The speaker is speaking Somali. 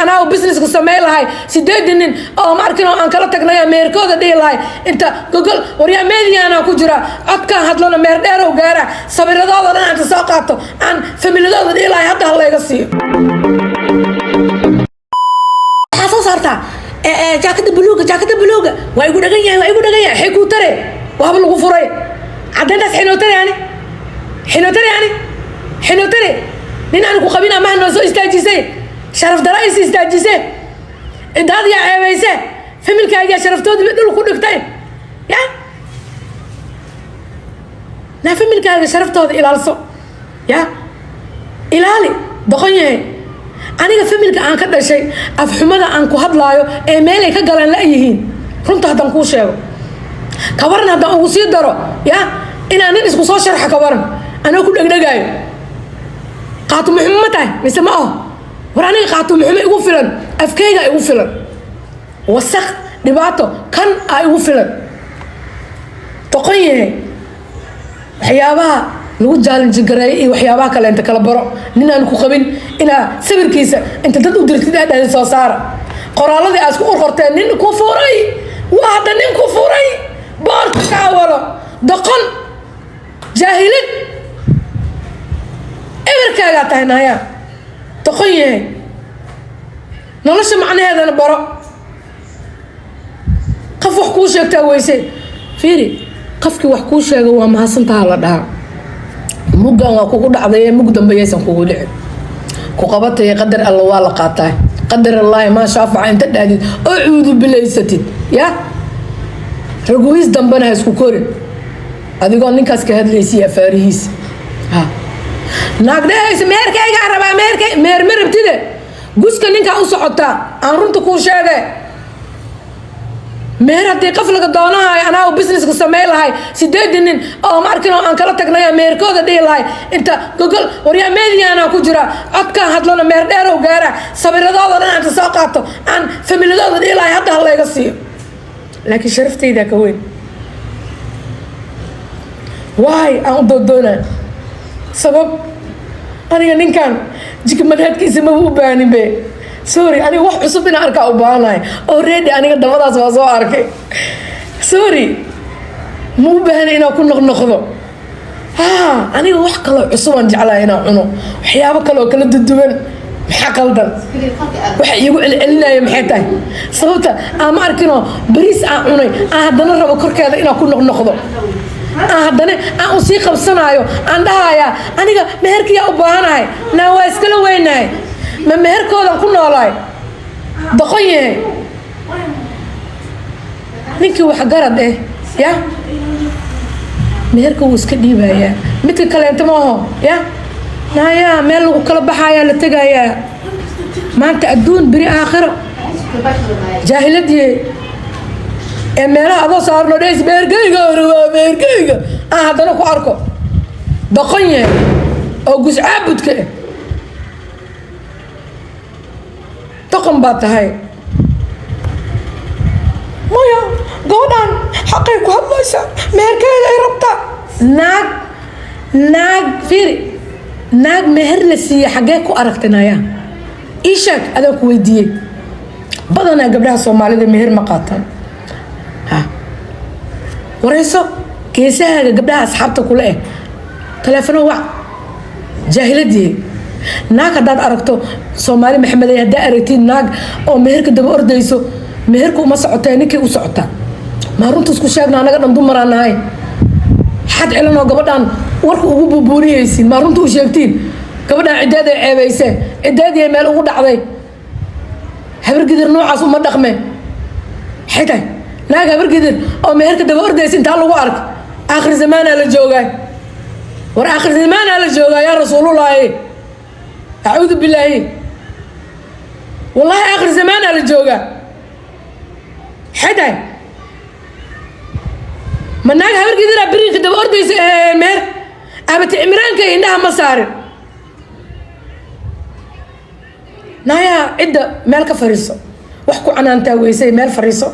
أنا وبزنس كسميل هاي سيدين أو ماركنا أن كلا تقنيا ميركودا دي هاي أنت جوجل وريا ميديا أنا كجرا أتكا هدلنا ميردير وغيره صبر هذا أنا أنت ساقطه عن فميل هذا دي هاي هذا الله يقصي حاسس صارتا جاكيت بلوغة ويقول دقيا حكو ترى وهذا الغفوري عدنا حنو ترى نين أنا كقبينا ما هنوزو استاجيسه شرف درائس استاجيسه إنت هذا يا عيسى في ملك يا شرف تود بدل كل كتير يا لا في ملك يا شرف تود إلى الصو يا إلى علي دقيقة أنا في ملك أنا كذا شيء أفهم هذا أنكو هذا لايو إيميلي كقلنا لا يهين كنت هذا نكوشه كبرنا هذا وصيد درو يا إن أنا نسخ صار شرح كبرنا أنا كل دقيقة قاتو محمد مثل ما وراني قاتو محمد يقول فلان أفكيجا يقول فلان وسخ دبعته كان يقول فلان تقيه حيابها لو جالن جقرأي وحيابها كلا أنت كلا برا نينا نكو خبين إلى سبر كيسة أنت تدو درتي ده هذا صار قرالة دي أسكو قرتين نين كفوري واحد نين كفوري بارك كاولا دقن جاهلين إبركا قاطع هنايا تقيه نلاش معنى هذا البراء قف وحكوش يكتويسي فيري قفك وحكوش يقوى ما هسنتها لدها مقا وكوكو دعضي مقدم بيسان كوكو دعي كوكبت يقدر الله والا قاطع قدر الله ما شاف عين تدادي أعوذ بالله ستين يا رقويس دنبنا هسكو كوري هذي قال نكاس كهد ليسي فاريس ها naagdheeysa meerkayga araba meer marabtide guska ninka u socota aan runta ku sheegay meer hadii qaf laga doonahay ana oo business ku sameeyay sideedin oo markino aan kala tagnay meerkooda dhii lahay inta google wariya media ana ku jira adka hadlana meer dheer oo gaara sabiradooda aan inta soo qaato aan familiadooda dhii lahay hadda la iga siiyo laakiin sharaftayda ka weyn waay aan doodona sabab aniga ninkan jikmadhaadkiisa ma u baanin be sorry aniga wax cusub in arka u baanahay already aniga dabadaas waa soo arkay sorry ma u baahan inaan ku noqnoqdo aniga wax kale cusub aan jeclahay inaan cuno waxyaabo kale oo kala duwan maxaa qaldan waxa iigu celcelinaya maxay tahay sababta aan ma arkino bariis aan cunay aan haddana rabo korkeeda inaan ku noqnoqdo haddana aan u sii qabsanayo aan dhahayaa aniga meherkiyaa u baahanahay naa waa iskala weynahay ma meherkoodan ku noolahay doqon yahay ninkii wax garad ya meherka wuu iska dhiibayaa midka kaleenta maaho ya naaya meel lagu kala baxayaa la tegayaa maanta adduun beri aakhiro jaahiladii meelaha adoo saarno dheys meerkayga aan haddana ku arko doqon yahay oo guscaabudka doqon baa tahay maya gabadhaan xaqay ku hadlaysa meherkayga ay rabtaa naag fiiri naag meher la siiye xaggee ku aragtinaya ii sheeg adaan ku weydiiyey badanaa gabdhaha soomaalida meher ma qaataan warayso geesahaaga gabdhaha asxaabta kule taleefano wac jaahiladii naag haddaad aragto soomaali maxamed haddaa aragtid naag oo meherka daba ordayso meherka uma socotee ninkii u socota maa runta isku sheegna anaga dhan dumaraan nahay xad cilanoo gabadhaan warka ugu buubuuniyaysiin maa runta u sheegtiin gabadhaan ciddeeday ceebaysee ciddeedii meel ugu dhacday habargidir noocaas uma dhaqme maxay tahay naag habargidir oo meherka daba ordaysa intaa lagu arko aakhir zamaanaa la joogaa war aakhir zamaanaa la joogaa yaa rasuulullaahi acuudu billaahi wallaahi aakhir zamaanaa la joogaa maxay tahay ma naag habargidiraa beriinka daba ordaysa meher abati cimraanka indhaha ma saarin naayaa cidda meel ka fariiso wax ku canaantaa weysay meel fariiso